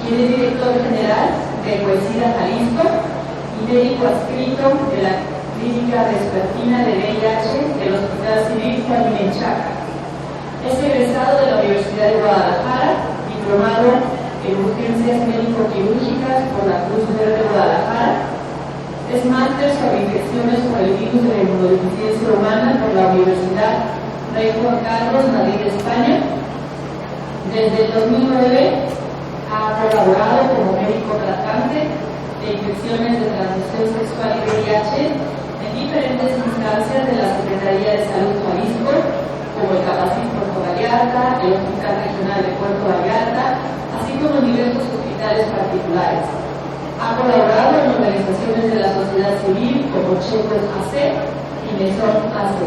quien es director general de Coesida Jalisco y médico adscrito de la Clínica Vespertina de VIH del Hospital Civil Juan Menchaca. Es egresado de la Universidad de Guadalajara, diplomado en urgencias médico-quirúrgicas por la Cruz Verde de Guadalajara. Es máster sobre infecciones por el virus de la inmunodeficiencia humana por la Universidad Rey Juan Carlos, Madrid, España. Desde el 2009 ha colaborado como médico tratante de infecciones de transmisión sexual y VIH en diferentes instancias de la Secretaría de Salud Jalisco, como el Capacit Puerto Vallarta, el Hospital Regional de Puerto Vallarta, así como en diversos hospitales particulares. Ha colaborado en organizaciones de la sociedad civil como Checos AC y Mesón AC.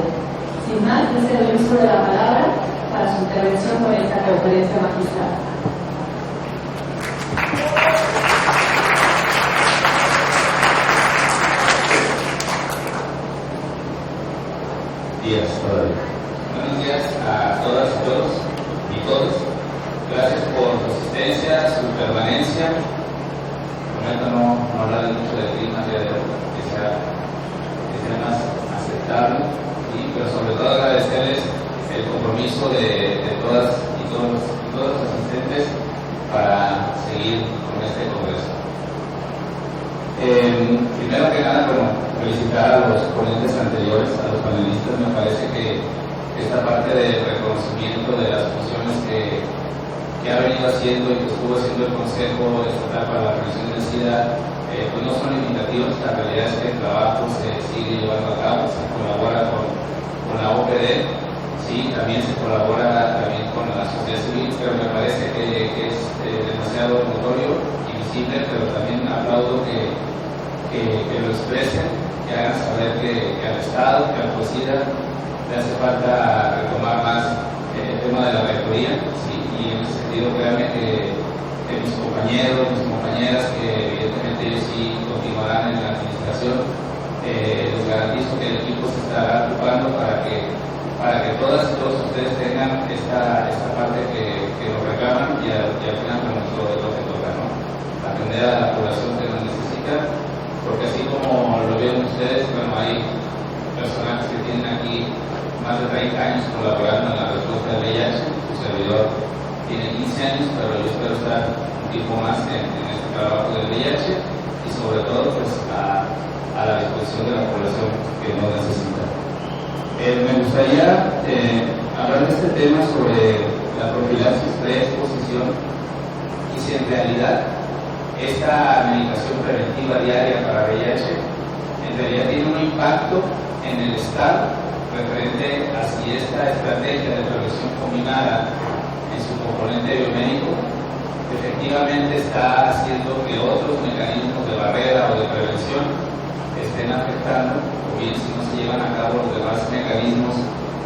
Sin más, le cedo el uso de la palabra para su intervención con esta conferencia magistral. Buenos días a todas y todos y todos. Gracias por su asistencia, su permanencia. Prometo no hablar mucho del clima de hoy, que sea más aceptable, pero sobre todo agradecerles el compromiso de todas y todos los asistentes para seguir con este congreso. Primero que nada, felicitar a los ponentes anteriores, a los panelistas. Me parece que esta parte de reconocimiento de las funciones que ha venido haciendo y que estuvo haciendo el Consejo Estatal para la Prevención del SIDA, pues no son limitativos. La realidad es que el trabajo se sigue llevando a cabo, se colabora con la OPD, sí, también se colabora también con la sociedad civil, pero me parece que es demasiado notorio y visible, pero también aplaudo que lo expresen, que hagan saber que al Estado, que al COSIDA le hace falta retomar más el tema de la rectoría, sí, y en ese sentido créanme que mis compañeros, mis compañeras, que evidentemente ellos sí continuarán en la administración, les garantizo que el equipo se estará ocupando para que todas y todos ustedes tengan esta parte que nos reclaman y al final lo que toca, ¿no? Atender a la población que nos necesita, porque así como lo vieron ustedes, hay personajes que tienen aquí más de 30 años colaborando en la respuesta del VIH. Su servidor tiene 15 años, pero yo espero estar un tiempo más en este trabajo del VIH y sobre todo pues a la disposición de la población que lo necesita. Me gustaría hablar de este tema sobre la profilaxis preexposición y si en realidad esta medicación preventiva diaria para VIH en realidad tiene un impacto en el Estado referente a si esta estrategia de prevención combinada en su componente biomédico efectivamente está haciendo que otros mecanismos de barrera o de prevención estén afectando, o bien si no se llevan a cabo los demás mecanismos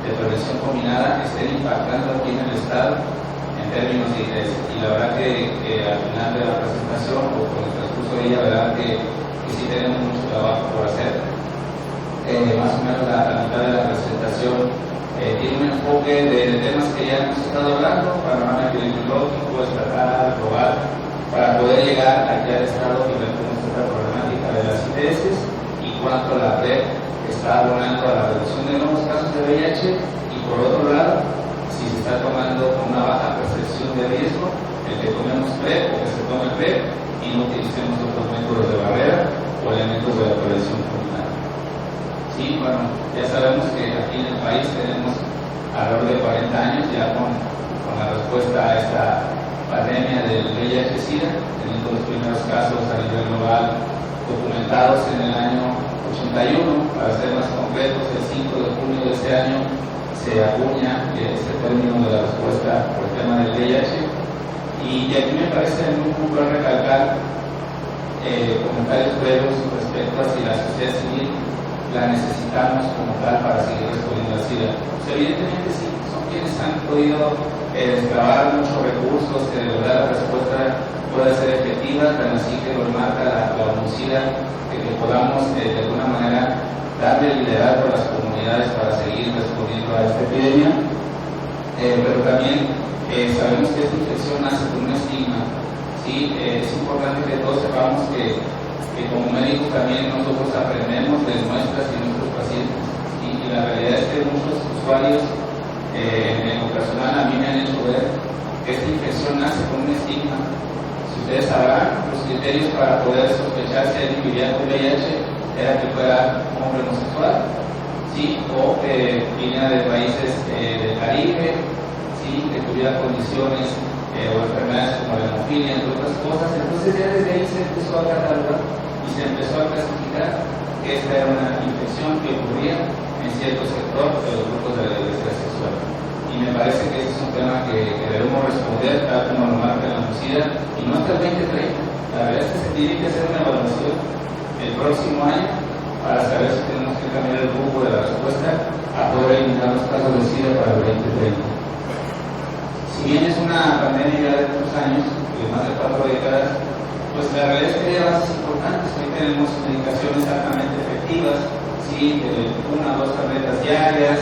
de prevención combinada estén impactando aquí en el Estado en términos de ingresos. Y la verdad que al final de la presentación o con el transcurso de ella, verdad que sí tenemos mucho trabajo por hacer. Más o menos la mitad de la presentación tiene un enfoque de temas que ya hemos estado hablando: panorama epidemiológico, estatal, global, para poder llegar aquí al Estado y ver cómo está esta problemática de las ITS y cuánto la red está abonando a la reducción de nuevos casos de VIH, y por otro lado, si se está tomando una baja percepción de riesgo, el que tomemos PrEP o que se tome PrEP y no utilicemos otros métodos de barrera o elementos de la prevención combinada. Sí, ya sabemos que aquí en el país tenemos alrededor de 40 años ya con la respuesta a esta pandemia del VIH-Sida, teniendo los primeros casos a nivel global documentados en el año 81, para ser más concretos, el 5 de junio de ese año se acuña este término de la respuesta por el tema del VIH, y aquí me parece muy buen recalcar comentarios breves respecto a si la sociedad civil la necesitamos como tal para seguir respondiendo al SIDA. Pues evidentemente sí, son quienes han podido desgravar muchos recursos, que de verdad la respuesta pueda ser efectiva, tan así que lo marca la ONU-SIDA, que podamos de alguna manera darle liderazgo a las comunidades para seguir respondiendo a esta epidemia. Pero también sabemos que esta infección nace con un estigma, ¿sí? Es importante que todos sepamos que como médicos también nosotros aprendemos de nuestras y nuestros pacientes, ¿sí? Y la realidad es que muchos usuarios en lo personal a mí me han hecho ver que esta infección nace con un estigma. Si ustedes sabrán, los criterios para poder sospechar si alguien vivía con VIH era que fuera hombre homosexual, ¿sí? O que viniera de países del Caribe, ¿sí? Que tuviera condiciones o enfermedades como la hemofilia, entre otras cosas. Entonces ya desde ahí se empezó a catalogar y se empezó a clasificar que esta era una infección que ocurría en cierto sector de los grupos de la diversidad sexual. Y me parece que ese es un tema que debemos responder, tal como lo marca la NUCIDA, y no hasta el 2030. La verdad es que se tiene que hacer una evaluación el próximo año para saber si tenemos que cambiar el rumbo de la respuesta a poder eliminar los casos de SIDA para el 2030. Si bien es una pandemia ya de muchos años, de más de 4 décadas, pues la realidad es que hay avances importantes. Hoy tenemos medicaciones altamente efectivas, ¿sí? 1 a 2 tabletas diarias,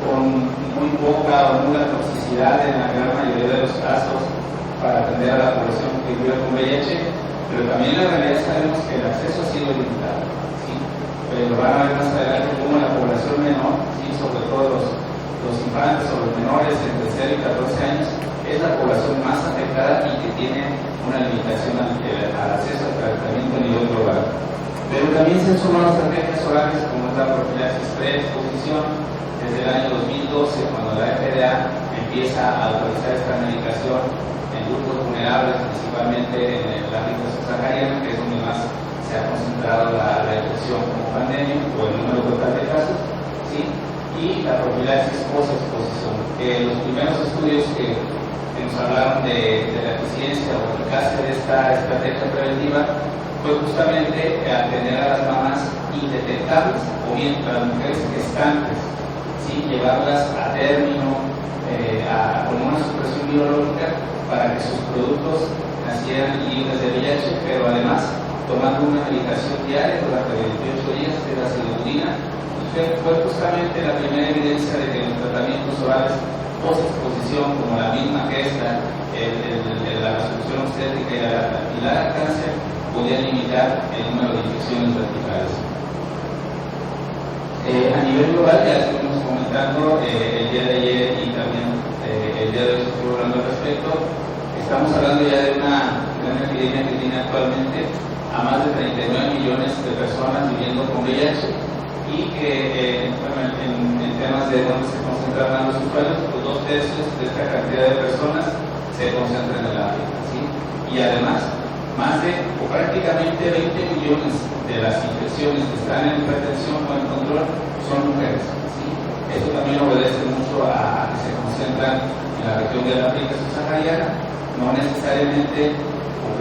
con muy poca o nula toxicidad en la gran mayoría de los casos para atender a la población que vive con VIH, pero también la realidad sabemos que el acceso ha sido limitado, ¿sí? Pero van a ver más adelante cómo la población menor, ¿sí? Sobre todo los infantes o los menores entre 0 y 14 años, es la población más afectada y que tiene una limitación al acceso al tratamiento a nivel global. Pero también se han sumado estrategias orales como la profilaxis pre-exposición desde el año 2012, cuando la FDA empieza a autorizar esta medicación en grupos vulnerables, principalmente en el ámbito subsahariano, que es donde más se ha concentrado la infección como pandemia o el número total de casos, ¿sí? Y la profilaxis post-exposición. Los primeros estudios que nos hablaron de la eficiencia o eficacia de esta estrategia preventiva fue justamente atender a las mamás indetectables o bien a las mujeres gestantes, ¿sí? Llevarlas a término con una supresión biológica para que sus productos nacieran libres de VIH, pero además tomando una medicación diaria durante 28 días de la siludina. Fue justamente la primera evidencia de que los tratamientos orales post-exposición, como la misma gesta, la resolución obstétrica y la lactancia, podían limitar el número de infecciones verticales. A nivel global, ya estuvimos comentando el día de ayer y también el día de hoy se estuvo hablando al respecto. Estamos hablando ya de una epidemia que tiene actualmente a más de 39 millones de personas viviendo con VIH y que en temas de donde se concentran los usuarios, pues 2/3 de esta cantidad de personas se concentran en el África, ¿sí? Y además, más de o prácticamente 20 millones de las infecciones que están en hipertensión o en control son mujeres, ¿sí? Esto también obedece mucho a que se concentran en la región del África subsahariana, no necesariamente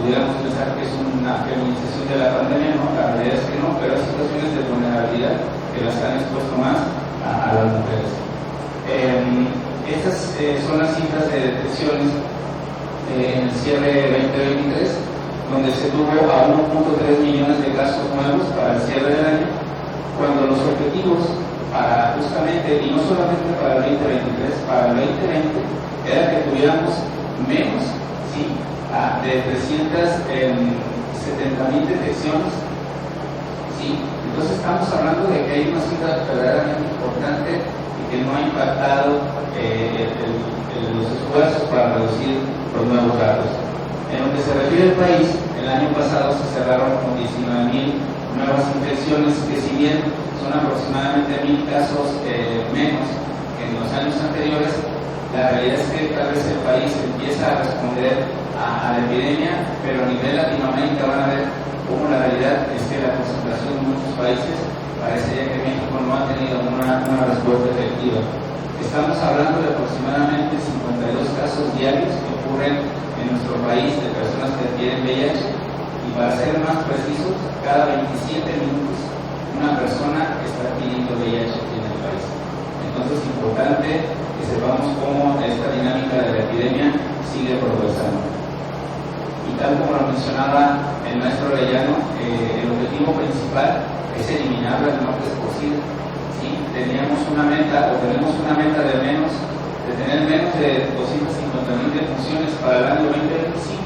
pudiéramos pensar que es una feminización de la pandemia, no, la realidad es que no, pero hay situaciones de vulnerabilidad que las han expuesto más a las mujeres. Estas son las cifras de detecciones en el cierre 2023, donde se tuvo a 1.3 millones de casos nuevos para el cierre del año, cuando los objetivos para justamente, y no solamente para el 2023, para el 2020, era que tuviéramos menos, ¿sí? De 370,000 detecciones, ¿sí? Entonces estamos hablando de que hay una cifra verdaderamente importante y que no ha impactado los esfuerzos para reducir los nuevos datos. En lo que se refiere al país, el año pasado se cerraron con 19,000 nuevas infecciones, que si bien son aproximadamente 1,000 casos menos que en los años anteriores, la realidad es que tal vez el país empieza a responder a la epidemia, pero a nivel Latinoamérica van a ver cómo la realidad es que la concentración en muchos países parece ya que México no ha tenido una respuesta efectiva. Estamos hablando de aproximadamente 52 casos diarios que ocurren en nuestro país de personas que adquieren VIH, y para ser más precisos, cada 27 minutos una persona está adquiriendo VIH en el país. Entonces es importante que sepamos cómo esta dinámica de la epidemia sigue progresando. Y tal como lo mencionaba el maestro Arellano, el objetivo principal es eliminarla lo antes posible. ¿Sí? Teníamos una meta, o tenemos una meta de tener menos de 250,000 defunciones para el año 2025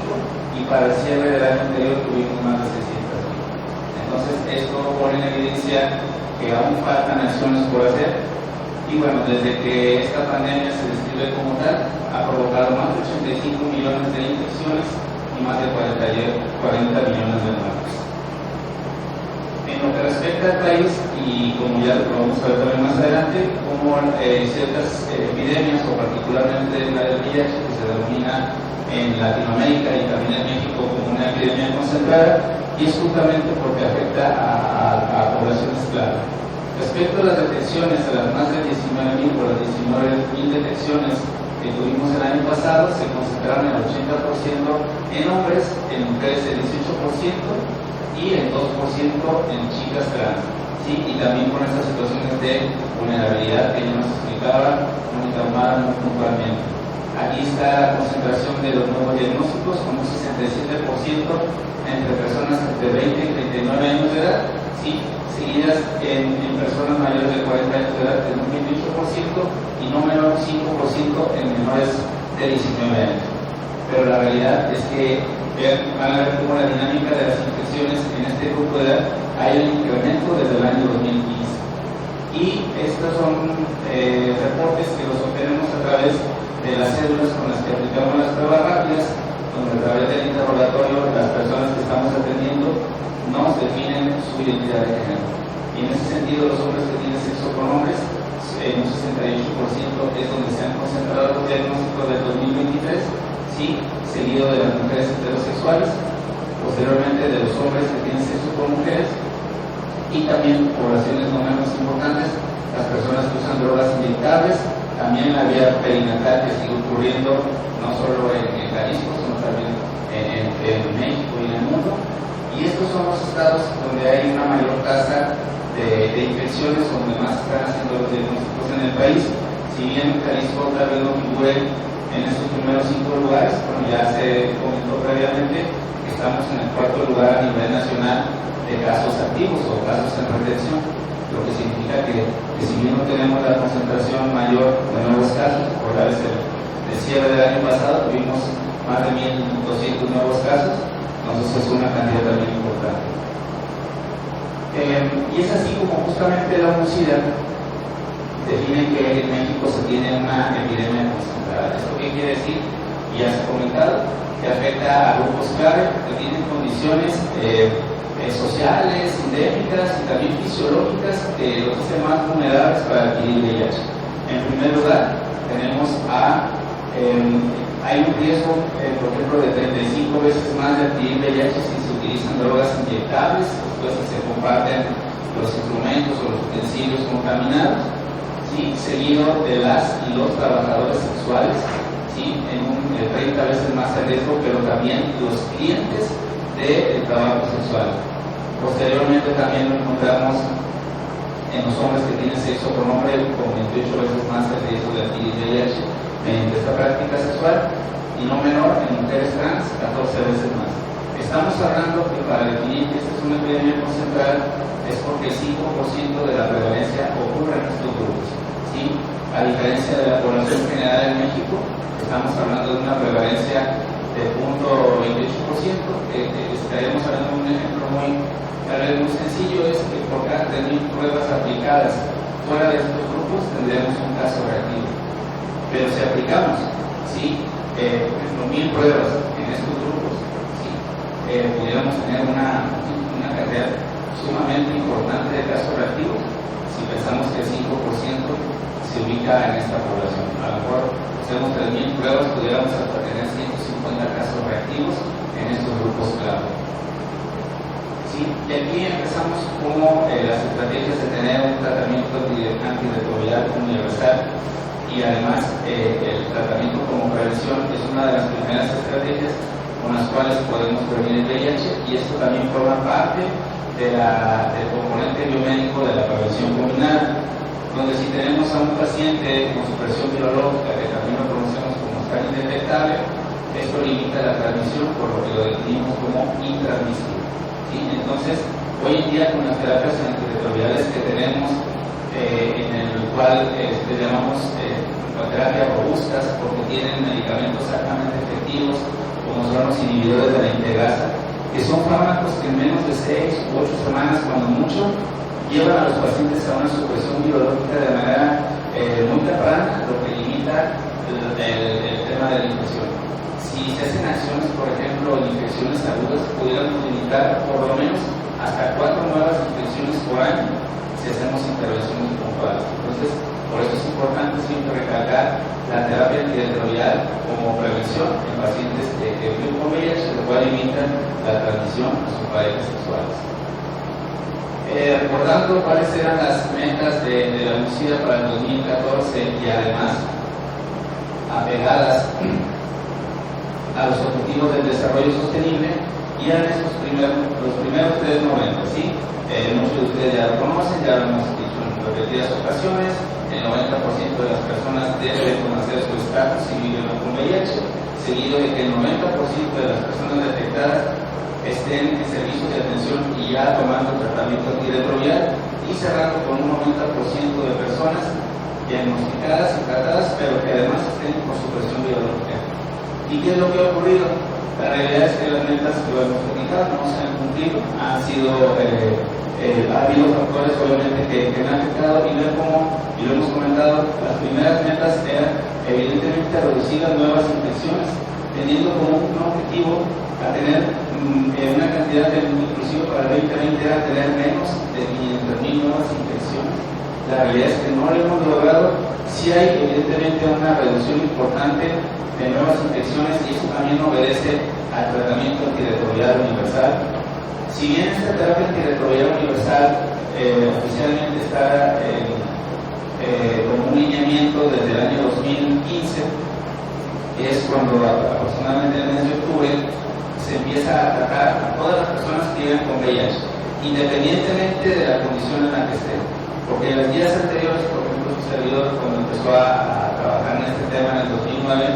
y para el cierre del año anterior tuvimos más de 600. Entonces, esto pone en evidencia que aún faltan acciones por hacer. Y bueno, desde que esta pandemia se describe como tal, ha provocado más de 85 millones de infecciones y más de 40 millones de muertes. En lo que respecta al país, y como ya lo vamos a ver también más adelante, como ciertas epidemias, o particularmente la del VIH, que se denomina en Latinoamérica y también en México como una epidemia concentrada, y es justamente porque afecta a poblaciones clave. Respecto a las detecciones, a las más de 19.000 o las 19.000 detecciones que tuvimos el año pasado, se concentraron el 80% en hombres, en mujeres el 18% y el 2% en chicas trans. ¿Sí? Y también con estas situaciones de vulnerabilidad que ya nos explicaba muy traumada muy puntualmente. Aquí está la concentración de los nuevos diagnósticos, con un 67% entre personas de 20 y 39 años de edad, ¿sí? Seguidas en personas mayores de 40 años de edad en un 28% y no menor un 5% en menores de 19 años. Pero la realidad es que van a ver cómo la dinámica de las infecciones en este grupo de edad hay un incremento desde el año 2015. Y estos son reportes que los obtenemos a través de las cédulas con las que aplicamos las pruebas rápidas, donde a través del interrogatorio las personas que estamos atendiendo nos definen su identidad de género. Y en ese sentido, los hombres que tienen sexo con hombres, en un 68% es donde se han concentrado los diagnósticos del 2023, ¿sí? Seguido de las mujeres heterosexuales, posteriormente de los hombres que tienen sexo con mujeres, y también poblaciones no menos importantes, las personas que usan drogas inyectables, también la vía perinatal que sigue ocurriendo no solo en Jalisco, sino también en México y en el mundo. Y estos son los estados donde hay una mayor tasa de infecciones, donde más están haciendo los diagnósticos en el país. Si bien Jalisco tal vez no figure en estos primeros 5 lugares, como ya se comentó previamente, estamos en el 4º lugar a nivel nacional de casos activos o casos en retención, lo que significa que si bien no tenemos la concentración mayor de nuevos casos, por la vez el cierre del año pasado tuvimos más de 1.200 nuevos casos, entonces es una cantidad también importante. Y es así como justamente la UNOCIDA define que en México se tiene una epidemia concentrada. ¿Esto qué quiere decir? Ya se ha comentado, que afecta a grupos clave que tienen condiciones sociales, endémicas y también fisiológicas que los hacen más vulnerables para adquirir VIH. En primer lugar, tenemos hay un riesgo, por ejemplo, de 35 veces más de adquirir VIH si se utilizan drogas inyectables, después si se comparten los instrumentos o los utensilios contaminados, ¿sí? Seguido de las y los trabajadores sexuales, ¿sí? En un 30 veces más de riesgo, pero también los clientes del trabajo sexual. Posteriormente también lo encontramos en los hombres que tienen sexo con hombre con 28 veces más de riesgo de adquirir VIH mediante esta práctica sexual, y no menor en mujeres trans 14 veces más. Estamos hablando que para definir que esta es una epidemia concentrada es porque el 5% de la prevalencia ocurre en estos grupos, ¿sí? A diferencia de la población general en México, estamos hablando de una prevalencia de 0.28%, que estaremos hablando de un ejemplo muy sencillo, es que por cada 3.000 pruebas aplicadas fuera de estos grupos tendremos un caso reactivo. Pero si aplicamos, ¿sí? Por ejemplo, 1.000 pruebas en estos grupos, ¿sí? Pudiéramos tener una cantidad sumamente importante de casos reactivos si pensamos que el 5% se ubica en esta población. A lo mejor hacemos 3.000 pruebas, pudiéramos hasta tener 150 casos reactivos en estos grupos clave. ¿Sí? Y aquí empezamos como las estrategias de tener un tratamiento antirretroviral universal, y además el tratamiento como prevención es una de las primeras estrategias con las cuales podemos prevenir el VIH, y esto también forma parte del componente biomédico de la prevención combinada, donde si tenemos a un paciente con supresión virológica, que también lo conocemos como estar indetectable, esto limita la transmisión, por lo que lo definimos como intransmisible. ¿Sí? Entonces, hoy en día con las terapias antirretrovirales que tenemos, en el cual le llamamos terapias robustas, porque tienen medicamentos altamente efectivos, con como son los inhibidores de la integrasa, que son fármacos que en menos de 6 u 8 semanas, cuando mucho, llevan a los pacientes a una supresión biológica de manera muy temprana, lo que limita el tema de la infección. Si se hacen acciones, por ejemplo, en infecciones agudas, pudiéramos limitar por lo menos hasta 4 nuevas infecciones por año si hacemos intervenciones puntuales. Entonces, por eso es importante siempre recalcar la terapia antirretroviral como prevención en pacientes que viven con VIH, lo cual limita la transmisión a sus parejas sexuales. Recordando cuáles eran las metas de la UCIDA para el 2014 y además apegadas a los objetivos del desarrollo sostenible, y eran los primeros 390, ¿sí? Muchos de ustedes ya lo conocen, ya lo hemos dicho en repetidas ocasiones. El 90% de las personas deben conocer su estatus si viven con VIH, seguido de que el 90% de las personas detectadas estén en servicios de atención y ya tomando tratamiento antirretroviral, y cerrando con un 90% de personas diagnosticadas y tratadas, pero que además estén con supresión biológica. ¿Y qué es lo que ha ocurrido? La realidad es que las metas que lo hemos comunicado no se han cumplido, ha habido factores obviamente que han afectado, y lo hemos comentado, las primeras metas eran evidentemente reducir las nuevas infecciones, teniendo como un objetivo a tener una cantidad de, inclusive para el 2020 era tener menos de 500,000 nuevas infecciones. La realidad es que no lo hemos logrado. Sí hay evidentemente una reducción importante de nuevas infecciones, y eso también obedece al tratamiento antirretroviral universal. Si bien esta terapia antirretroviral universal oficialmente está como un lineamiento desde el año 2015, es cuando aproximadamente en el mes de octubre se empieza a tratar a todas las personas que viven con VIH, independientemente de la condición en la que estén. Porque en las días anteriores, por ejemplo, su servidor, cuando empezó a trabajar en este tema en el 2009,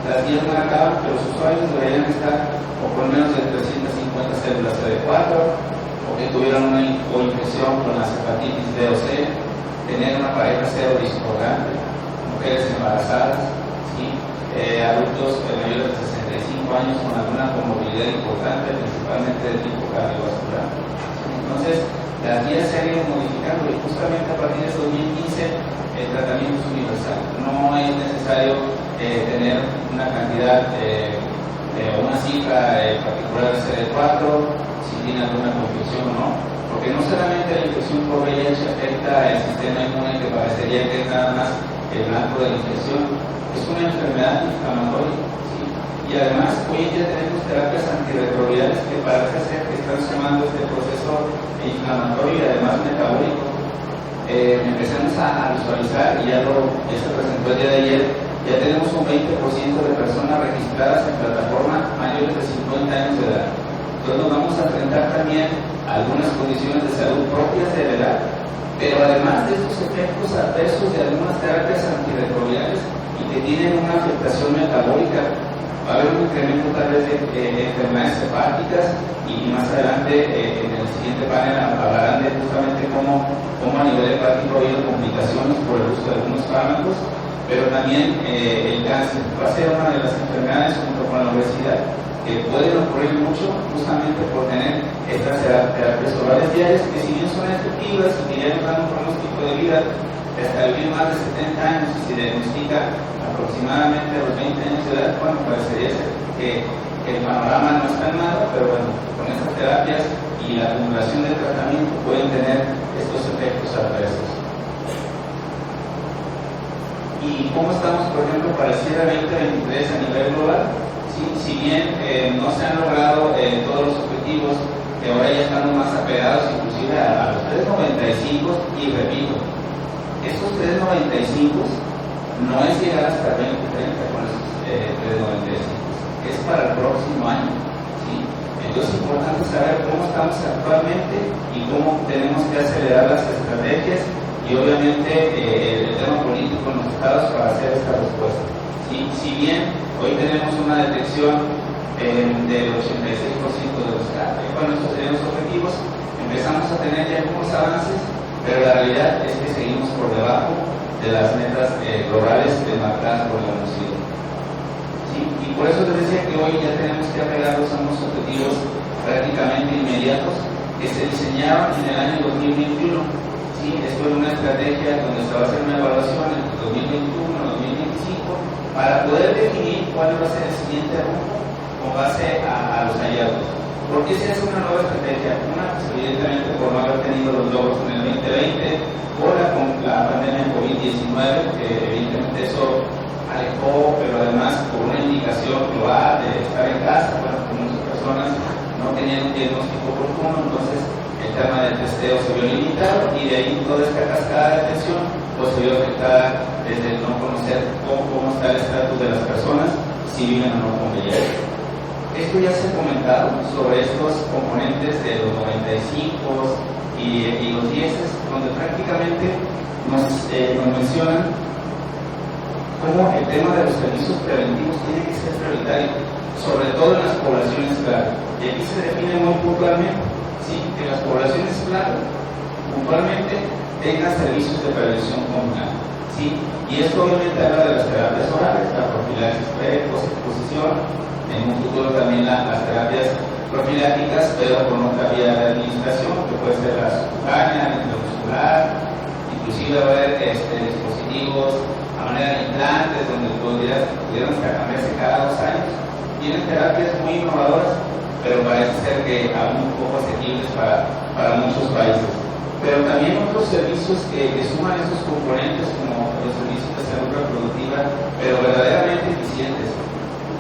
las guías marcaban que los usuarios deberían estar o por menos de 350 células CD4, o que tuvieran una infección con las hepatitis B o C, tener una pareja cero discordante, mujeres embarazadas, ¿sí? Adultos mayores de 65 años con alguna comorbilidad importante, principalmente de tipo cardiovascular. Entonces, las guías se han ido modificando, y justamente a partir de 2015 el tratamiento es universal. No es necesario tener una cantidad una cifra particular de CD4, si tiene alguna confección o no, porque no solamente la infección por VIH afecta el sistema inmune, que parecería que es nada más el blanco de la infección, es una enfermedad inflamatoria, ¿sí? Y además hoy en día tenemos terapias antirretrovirales que parece ser que están sumando este proceso inflamatorio y además metabólico. Empezamos a visualizar, y ya se presentó el día de ayer, ya tenemos un 20% de personas registradas en plataforma mayores de 50 años de edad. Entonces nos vamos a enfrentar también a algunas condiciones de salud propias de la edad, pero además de estos efectos adversos de algunas terapias antirretrovirales y que tienen una afectación metabólica, va a haber un incremento tal vez de enfermedades hepáticas, y más adelante en el siguiente panel hablarán de justamente cómo a nivel hepático ha habido complicaciones por el uso de algunos fármacos, pero también el cáncer va a ser una de las enfermedades junto con la obesidad que pueden ocurrir mucho justamente por tener estas terapias orales diarias, que si bien son efectivas y que ya nos dan un pronóstico de vida hasta vivir más de 70 años, y se diagnostica aproximadamente a los 20 años de edad, bueno, parecería ser que el panorama no es tan malo, pero bueno, con estas terapias y la acumulación de tratamiento pueden tener estos efectos adversos. ¿Y cómo estamos, por ejemplo, para el cierre 2023 a nivel global? Si bien no se han logrado todos los objetivos, que ahora ya estamos más apegados inclusive a los 395, y repito, estos 395 no es llegar hasta 2030 con esos 395, es para el próximo año, ¿sí? Entonces es importante saber cómo estamos actualmente y cómo tenemos que acelerar las estrategias y obviamente el tema político en los estados para hacer esta respuesta. Si bien hoy tenemos una detección del 86% de los casos, bueno, estos serían los objetivos, empezamos a tener ya algunos avances, pero la realidad es que seguimos por debajo de las metas globales marcadas por la UCIDA. ¿Sí? Y Y por eso les decía que hoy ya tenemos que apegarnos a unos objetivos prácticamente inmediatos que se diseñaron en el año 2021. ¿Sí? Esto es una estrategia donde se va a hacer una evaluación entre 2021 y 2025 para poder definir cuál va a ser el siguiente rumbo con base a los hallazgos. ¿Por qué se hace una nueva estrategia? Una, pues, evidentemente por no haber tenido los logros en el 2020, por la pandemia de COVID-19, que evidentemente eso alejó, pero además por una indicación global de estar en casa, bueno, pues muchas personas no tenían un diagnóstico oportuno, entonces el tema del testeo se vio limitado y de ahí toda esta cascada de atención pues se vio afectada desde el no conocer cómo está el estatus de las personas, si viven o no con VIH. Esto ya se ha comentado sobre estos componentes de los 95 y los 10, donde prácticamente nos mencionan cómo el tema de los servicios preventivos tiene que ser prioritario, sobre todo en las poblaciones clave. Y aquí se define muy puntualmente, ¿sí? Que las poblaciones clave puntualmente tengan servicios de prevención comunal, ¿sí? Y esto obviamente habla de las terapias orales, la profilaxis pre-exposición, en un futuro también las terapias profilácticas, pero con otra vía de administración, que puede ser la subcutánea, la intramuscular, inclusive va a haber dispositivos a manera de implantes, donde pudieran hasta cambiarse cada 2 años. Tienen terapias muy innovadoras, pero parece ser que aún un poco asequibles para muchos países. Pero también otros servicios que suman esos componentes, como los servicios de salud reproductiva, pero verdaderamente eficientes.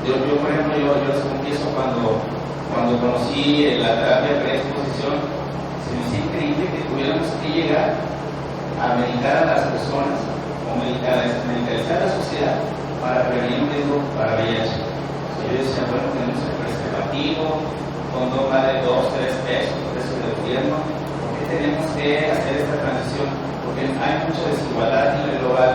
Yo por ejemplo, yo les confieso, cuando conocí la terapia pre-exposición, se me hizo increíble que tuviéramos que llegar a medicar a las personas o medicalizar a la sociedad para prevenir un riesgo para VIH. Yo decía, bueno, tenemos el preservativo, cuando vale 2, 3 pesos, precio del gobierno, ¿por qué tenemos que hacer esta transición? Porque hay mucha desigualdad a nivel global.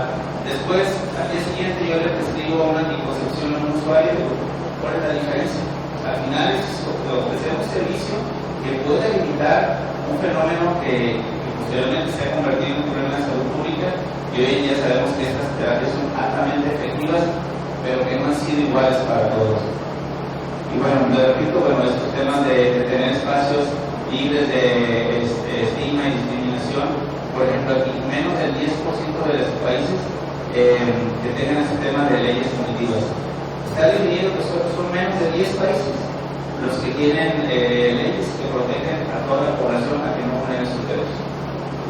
Después, al día siguiente, yo le prescribo una anticoncepción a un usuario y digo, ¿cuál es la diferencia? Al final ofrecemos un servicio que puede limitar un fenómeno que posteriormente se ha convertido en un problema de salud pública, y hoy en día sabemos que estas terapias son altamente efectivas, pero que no han sido iguales para todos. Y bueno, le repito, estos temas de tener espacios libres de estigma y discriminación, por ejemplo, aquí menos del 10% de los países que tengan ese tema de leyes punitivas. Está dividido que son menos de 10 países los que tienen leyes que protegen a toda la población a que no vulneren sus derechos.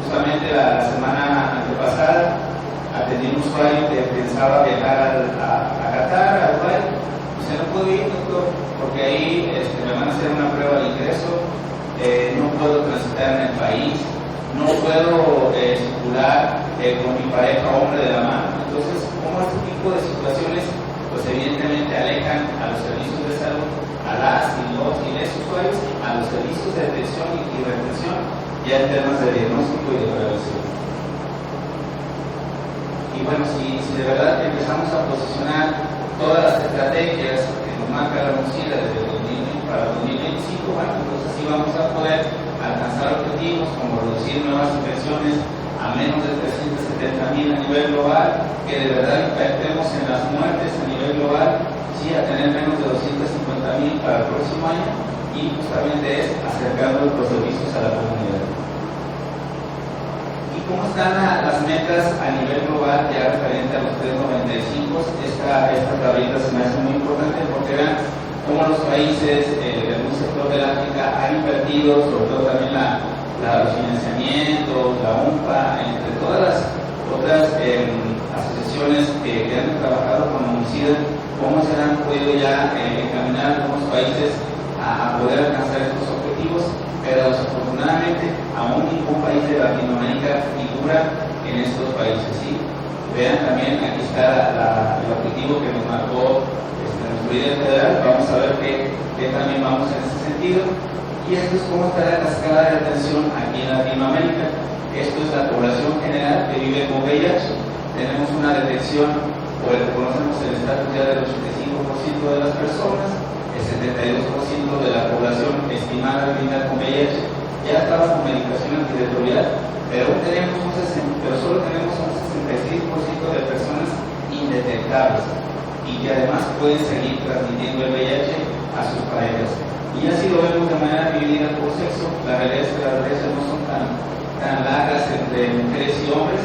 Justamente la semana antepasada atendí a un usuario que pensaba viajar a Qatar, a Dubái. Dice, no puedo ir, doctor, porque ahí me van a hacer una prueba de ingreso, no puedo transitar en el país, no puedo circular con mi pareja hombre de la mano. Entonces, ¿cómo este tipo de situaciones pues evidentemente alejan a los servicios de salud, a las y los usuarios, a los servicios de detección y retención, ya en temas de diagnóstico y de prevención? Y bueno, si de verdad empezamos a posicionar todas las estrategias que nos marca la MUCIDA desde el 2020 para 2025, bueno, entonces sí vamos a poder alcanzar objetivos como reducir nuevas infecciones a menos de 370,000 a nivel global, que de verdad impactemos en las muertes a nivel global, sí, a tener menos de 250,000 para el próximo año, y justamente es acercando los servicios a la comunidad. ¿Y cómo están las metas a nivel global ya referente a los 395? Esta tablita se me hace muy importante porque vean cómo los países del sector del África han invertido, sobre todo también los financiamientos, la UNPA, entre todas las otras asociaciones que han trabajado con la MUCIDA, cómo se han podido ya encaminar algunos países a poder alcanzar estos objetivos, pero desafortunadamente aún ningún país de Latinoamérica figura en estos países, ¿sí? Vean también, aquí está el objetivo que nos marcó nuestro líder federal. Vamos a ver que también vamos en ese sentido. Y esto es cómo está la cascada de atención aquí en Latinoamérica. Esto es la población general que vive con VIH. Tenemos una detección, o reconocemos el estatus ya del 85% de las personas, el 72% de la población estimada de vida con VIH ya estaba con medicación antirretroviral, pero solo tenemos un 66% de personas indetectables. y que además pueden seguir transmitiendo el VIH a sus parejas. Y ya si lo vemos de manera dividida por sexo, la realidad es que las brechas no son tan largas entre mujeres y hombres.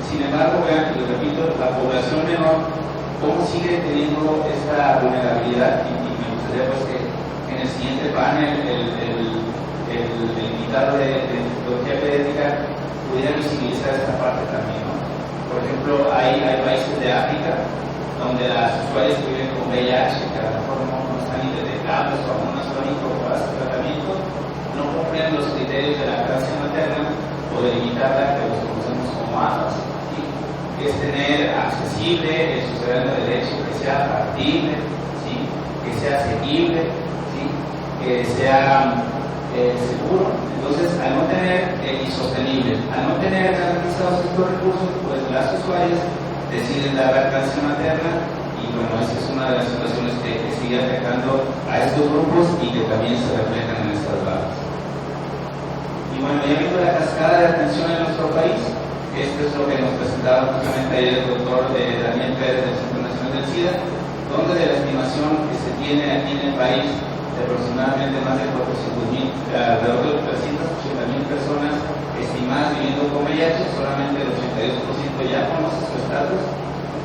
Sin embargo, vean, y les repito, la población menor, cómo sigue teniendo esta vulnerabilidad, y me gustaría pues que en el siguiente panel el invitado de psicología pediátrica pudiera visibilizar esta parte también, ¿no? Por ejemplo, hay países de África donde las usuarias que viven con VIH, que a lo mejor no están ni detectables o aún no son incorporadas al tratamiento, no cumplen los criterios de lactancia materna o de limitarla, que los conocemos como AFAS, ¿sí? Que es tener accesible el sucedáneo de leche que sea factible, ¿sí? Que sea asequible, ¿sí? Que sea seguro. Entonces, al no tener y sostenible, al no tener garantizados estos recursos, pues las usuarias deciden dar lactancia materna, y bueno, esa es una de las situaciones que sigue afectando a estos grupos y que también se reflejan en estas bajas. Y bueno, ya viendo la cascada de atención en nuestro país, esto es lo que nos presentaba justamente ayer el doctor Daniel Pérez del Centro Nacional del SIDA, donde de la estimación que se tiene aquí en el país de aproximadamente más de 400.000, alrededor de 380.000 personas estimadas viviendo con VIH, solamente el 82% ya conoce su estatus,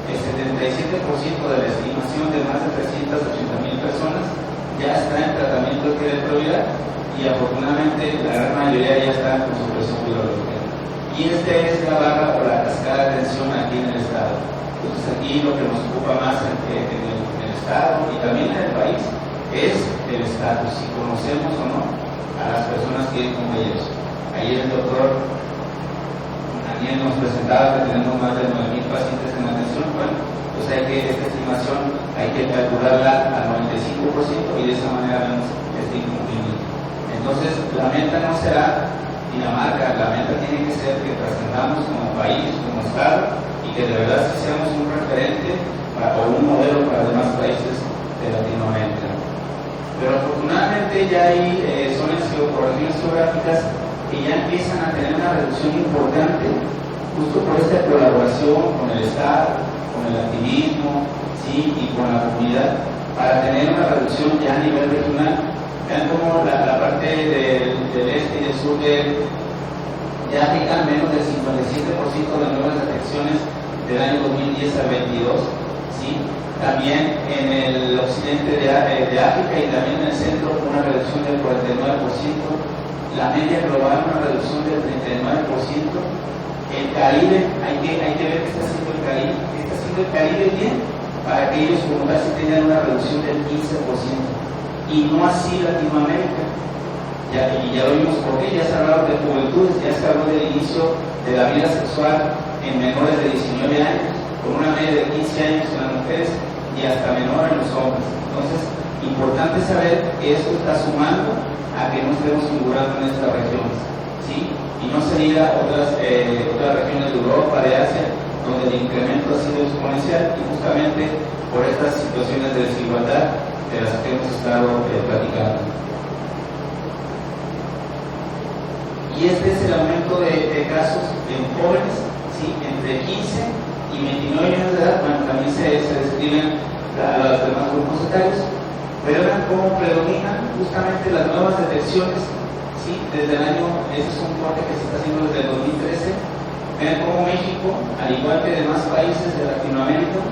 el 77% de la estimación de más de 380.000 personas ya está en tratamiento de prioridad, y afortunadamente la gran mayoría ya está con su presión biológica. Y esta es la barra o la cascada de atención aquí en el Estado. Entonces aquí lo que nos ocupa más en el Estado y también en el país es el estatus, si conocemos o no a las personas que viven con VIH. Ayer el doctor Daniel nos presentaba que tenemos más de 9.000 pacientes en atención. Bueno, pues esta estimación hay que calcularla al 95% y de esa manera vemos este incumplimiento. Entonces, la meta no será Dinamarca, la meta tiene que ser que trascendamos como país, como Estado, y que de verdad sí seamos un referente o un modelo para demás países de Latinoamérica. Pero afortunadamente ya hay zonas por regiones geográficas que ya empiezan a tener una reducción importante, justo por esta colaboración con el Estado, con el activismo, ¿sí? Y con la comunidad, para tener una reducción ya a nivel regional. Vean como la parte del este y del sur de África, menos del 57% de nuevas detecciones del año 2010 al 22, ¿sí? También en el occidente de África y también en el centro una reducción del 49%, la media global una reducción del 39%, el Caribe, hay que ver qué está haciendo el Caribe, bien, para que ellos como tal sí tengan una reducción del 15%, y no así Latinoamérica. Ya lo vimos porque ya se habló de juventudes, ya se habló del inicio de la vida sexual en menores de 19 años, con una media de 15 años en las mujeres y hasta menor en los hombres. Entonces, importante saber que esto está sumando a que no estemos figurando en estas regiones, ¿sí? Y no se diga otras regiones de Europa, de Asia, donde el incremento ha sido exponencial, y justamente por estas situaciones de desigualdad de las que hemos estado platicando. Y este es el aumento de casos en jóvenes, ¿sí? Entre 15 y 29 años de edad. Bueno, también se describen los demás grupos etarios, pero vean cómo predominan justamente las nuevas detecciones, ¿sí? Desde el año, ese es un corte que se está haciendo desde el 2013. Vean cómo México, al igual que demás países de Latinoamérica,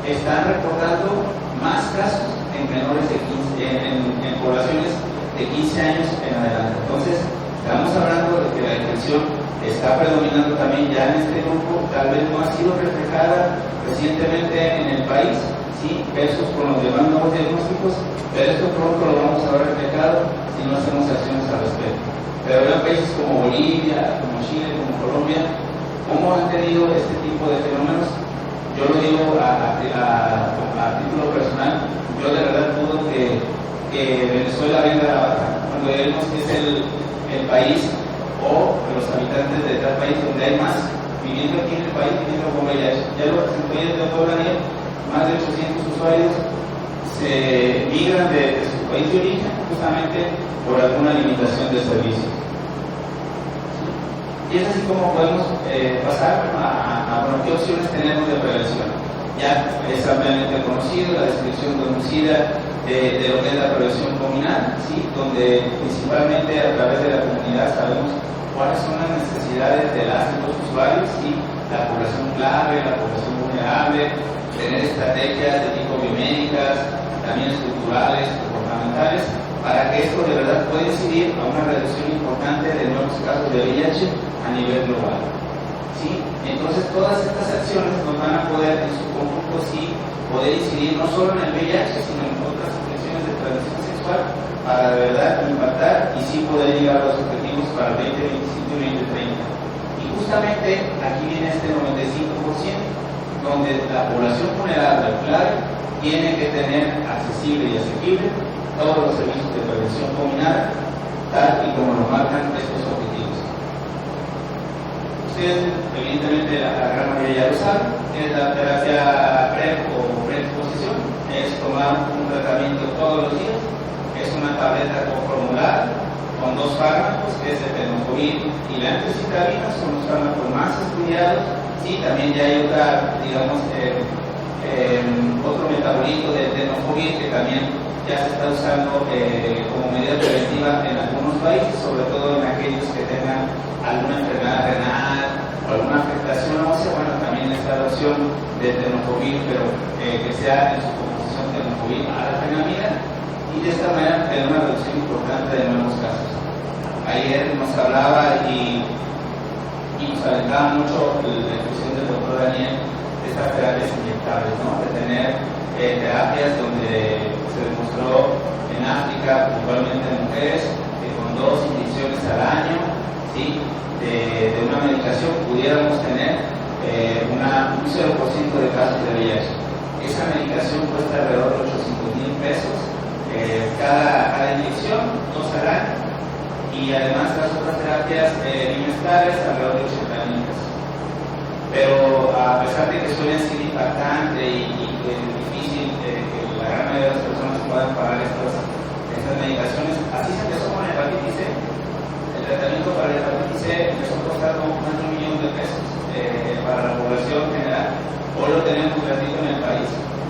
están reportando más casos en menores de 15, en poblaciones de 15 años en adelante. Entonces, estamos hablando de que la infección está predominando también ya en este grupo, tal vez no ha sido reflejada recientemente en el país, ¿sí? Versus con los demás nuevos diagnósticos, pero esto pronto lo vamos a ver reflejado si no hacemos acciones al respecto. Pero veo países como Bolivia, como Chile, como Colombia, cómo han tenido este tipo de fenómenos. Yo lo digo a título personal, yo de verdad dudo que Venezuela venga a la baja cuando vemos que es el país o los habitantes de tal país donde hay más viviendo aquí en el país, viviendo con VIH. Ya lo presentó el doctor Daniel, más de 800 usuarios se migran de su país de origen justamente por alguna limitación de servicios. Y es así como podemos pasar a qué opciones tenemos de prevención. ya es ampliamente conocido, la descripción conocida de lo que es la prevención comunal, ¿sí? Donde principalmente a través de la comunidad sabemos cuáles son las necesidades de las y los usuarios, ¿sí? La población clave, la población vulnerable, tener estrategias de tipo biomédicas, también estructurales, comportamentales, para que esto de verdad pueda incidir a una reducción importante de nuevos casos de VIH a nivel global. ¿Sí? Entonces todas estas acciones nos van a poder en su conjunto sí poder incidir no solo en el VIH, sino en otras infecciones de transmisión sexual para de verdad impactar y sí poder llegar a los objetivos para el 2025 y 2030. Y justamente aquí viene este 95%, donde la población vulnerable, clave, tiene que tener accesible y asequible todos los servicios de prevención combinada, tal y como lo marcan estos objetivos. Ustedes, evidentemente, la gran mayoría ya lo saben, es la terapia PrEP o preexposición, es tomar un tratamiento todos los días, es una tableta coformulada con dos fármacos, que es el tenofovir y la anticitravina, son los fármacos más estudiados. Sí, también ya hay otra, digamos, otro metabolito del tenofovir que también ya se está usando como medida preventiva en algunos países, sobre todo en aquellos que tengan alguna enfermedad renal o alguna afectación ósea. Bueno, también está la opción del tenofovir, pero que sea en su composición tenofovir a la fenamida, y de esta manera tener una reducción importante de nuevos casos. Ayer nos hablaba y nos alentaba mucho la discusión del doctor Daniel de estas terapias inyectables, ¿no? De tener terapias donde se demostró en África, puntualmente en mujeres, que con 2 inyecciones al año, ¿sí? de una medicación pudiéramos tener un 0% de casos de VIH. Esa medicación cuesta alrededor de 800,000 pesos cada inyección, 2 al año, y además las otras terapias bimestrales alrededor de 80,000 pesos. Pero a pesar de que suelen ser impactantes y difícil que la gran mayoría de las personas puedan pagar estas medicaciones, así se empezó con la hepatitis C. El tratamiento para la hepatitis C empezó a costar como más de 1 millón de pesos para la población general. Hoy lo tenemos gratuito en el país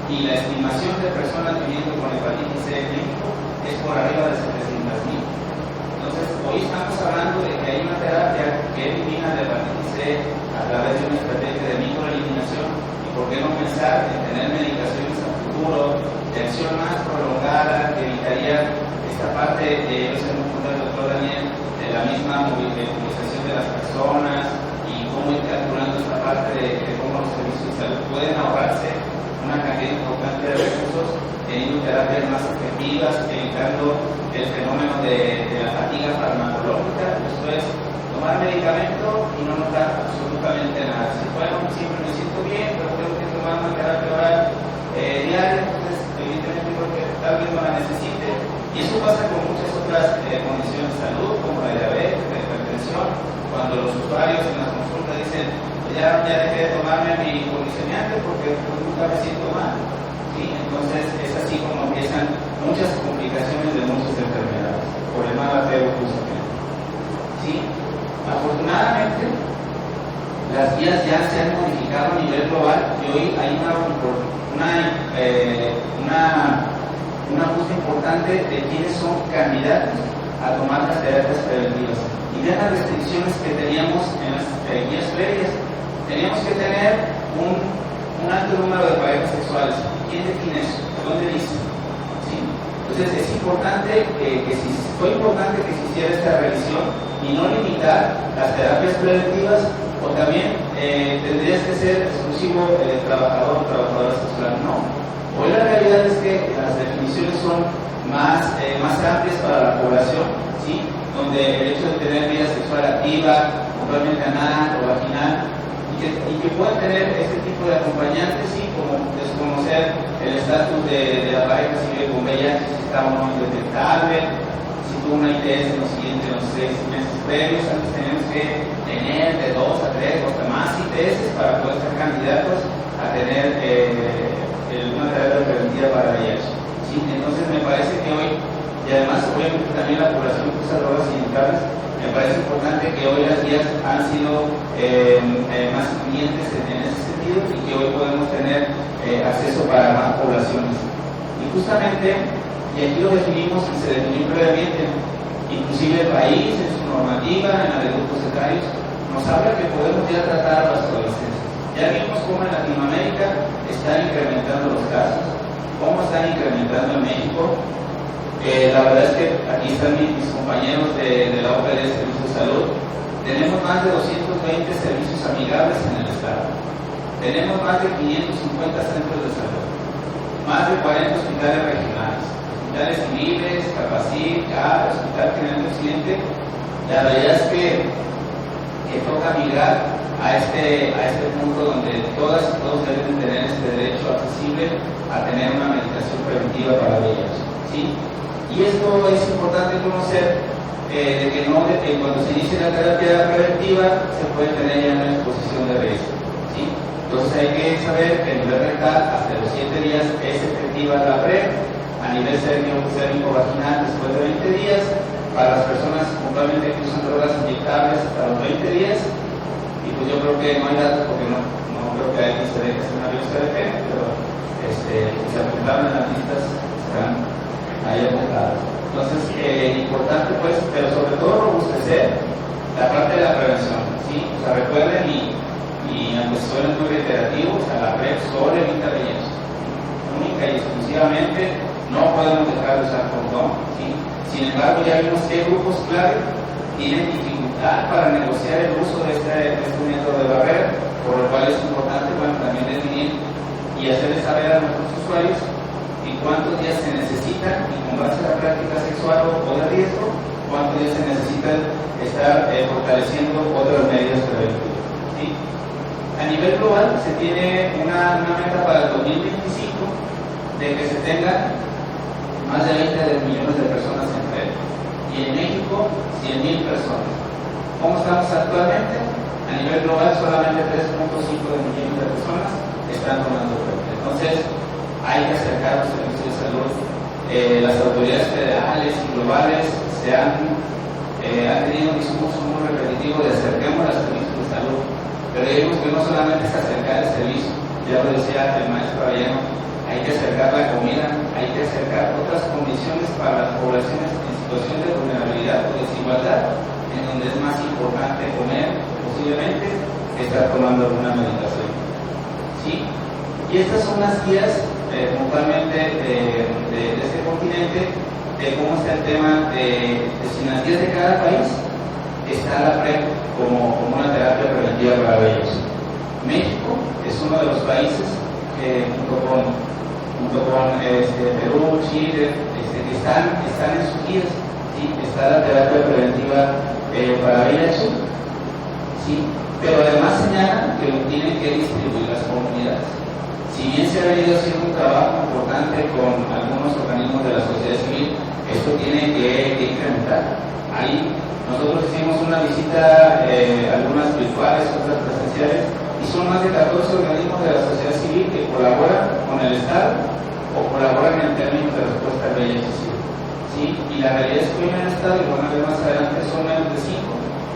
y la estimación de personas viviendo con hepatitis C en México es por arriba de 700,000. Entonces, hoy estamos hablando de que hay una terapia que elimina la hepatitis C a través de una estrategia de microeliminación, y por qué no pensar en tener medicaciones a futuro de acción más prolongada que evitaría esta parte de, no sé, el doctor Daniel, de la misma movilización de las personas y cómo ir calculando esta parte de cómo los servicios de salud pueden ahorrarse una cantidad importante de recursos teniendo terapias más efectivas, evitando el fenómeno de la fatiga farmacológica. Esto es tomar medicamento y no notar absolutamente nada. Si bueno, siempre me siento bien, pero tengo que tomar una terapia oral diaria, entonces evidentemente creo que tal vez no la necesite. Y eso pasa con muchas otras condiciones de salud, como la diabetes, la hipertensión, cuando los usuarios en las consultas dicen, ya dejé de tomarme mi condicionante porque nunca me siento mal. ¿Sí? Entonces es así como empiezan muchas complicaciones de muchas enfermedades, por el mal apego justamente. ¿Sí? Afortunadamente, las guías ya se han modificado a nivel global y hoy hay un ajuste importante de quiénes son candidatos a tomar las terapias preventivas. Y de las restricciones que teníamos en las guías previas, teníamos que tener un alto número de parejas sexuales. ¿Quién define eso? ¿Dónde dice? ¿Sí? Entonces es importante fue importante que se hiciera esta revisión y no limitar las terapias preventivas, o también tendrías que ser exclusivo trabajador o trabajadora sexual. No. Hoy la realidad es que las definiciones son más amplias para la población, ¿sí? Donde el hecho de tener vida sexual activa, completamente anal o vaginal, y que puedan tener este tipo de acompañantes, sí, como desconocer el estatus de la pareja si vive con VIH, si está o no indetectable, si tuvo una ITS en los siguientes 6 meses previos. Antes tenemos que tener de 2 a 3 o hasta más ITS para poder ser candidatos a tener una terapia preventiva para VIH. ¿Sí? Entonces me parece que hoy, y además hoy obviamente también la población que usa drogas inyectables. Me parece importante que hoy las guías han sido más incluyentes en ese sentido y que hoy podemos tener acceso para más poblaciones. Y justamente, y aquí lo definimos y se definió previamente, inclusive el país en su normativa, en la de grupos etarios, nos habla que podemos ya tratar a los adolescentes. Ya vimos cómo en Latinoamérica están incrementando los casos, cómo están incrementando en México. La verdad es que aquí están mis compañeros de la OPD de Servicios de Salud. Tenemos más de 220 servicios amigables en el estado. Tenemos más de 550 centros de salud, más de 40 hospitales regionales, hospitales civiles, Capacit, CAP, Hospital General de Occidente. La realidad es que toca migrar a este punto donde todas y todos deben tener este derecho accesible a tener una medicación preventiva para VIH. ¿Sí? Y esto es importante conocer, de que cuando se inicie la terapia preventiva se puede tener ya una exposición de riesgo. ¿Sí? Entonces hay que saber que a nivel rectal hasta los 7 días es efectiva la PrEP, a nivel cérvico-vaginal después de 20 días, para las personas puntualmente que usan drogas inyectables hasta los 20 días, y pues yo creo que no hay datos porque no creo que aquí se deje hacer una biopsia de pene, pero se apuntaron en las listas, serán ahí apuntadas. Entonces, importante pues, pero sobre todo robustecer la parte de la prevención, ¿sí? O sea, recuerden y aunque suene muy reiterativo, o sea, la PrEP solo evita VIH. Única y exclusivamente no podemos dejar de usar condón, ¿sí? Sin embargo, ya vimos que grupos clave tienen dificultad para negociar el uso de este método de barrera, por lo cual es importante, bueno, también definir y hacerles saber a nuestros usuarios en cuántos días se necesitan, y con base a la práctica sexual o de riesgo, cuántos días se necesitan estar fortaleciendo otras medidas preventivas. ¿Sí? A nivel global se tiene una meta para el 2025 de que se tengan más de 20 millones de personas en PrEP, y en México 100,000 personas. ¿Cómo estamos actualmente? A nivel global solamente 3.5 millones de personas están tomando PrEP. Entonces hay que acercar los servicios de salud. Las autoridades federales y globales han tenido un discurso muy repetitivo de acerquemos los servicios de salud, pero digamos que no solamente es acercar el servicio, ya lo decía el maestro Arellano, hay que acercar la comida, hay que acercar otras condiciones para las poblaciones en situación de vulnerabilidad o desigualdad, en donde es más importante comer, posiblemente, que estar tomando alguna medicación. ¿Sí? Y estas son las guías puntualmente de este continente, de cómo está el tema de si en las guías de cada país está la PrEP como una terapia preventiva para VIH. México es uno de los países que junto con Perú, Chile, que están en sus guías. ¿Sí? Está la terapia preventiva para VIH, ¿sí? Pero además señalan que lo tienen que distribuir las comunidades. Si bien se ha venido haciendo un trabajo importante con algunos organismos de la sociedad civil, esto tiene que incrementar. Ahí nosotros hicimos una visita, algunas virtuales, otras presenciales, y son más de 14 organismos de la sociedad civil que colaboran con el Estado o colaboran en términos de respuesta al VIH. ¿Sí? Y la realidad es que hoy en el Estado, y van a ver más adelante, son menos de 5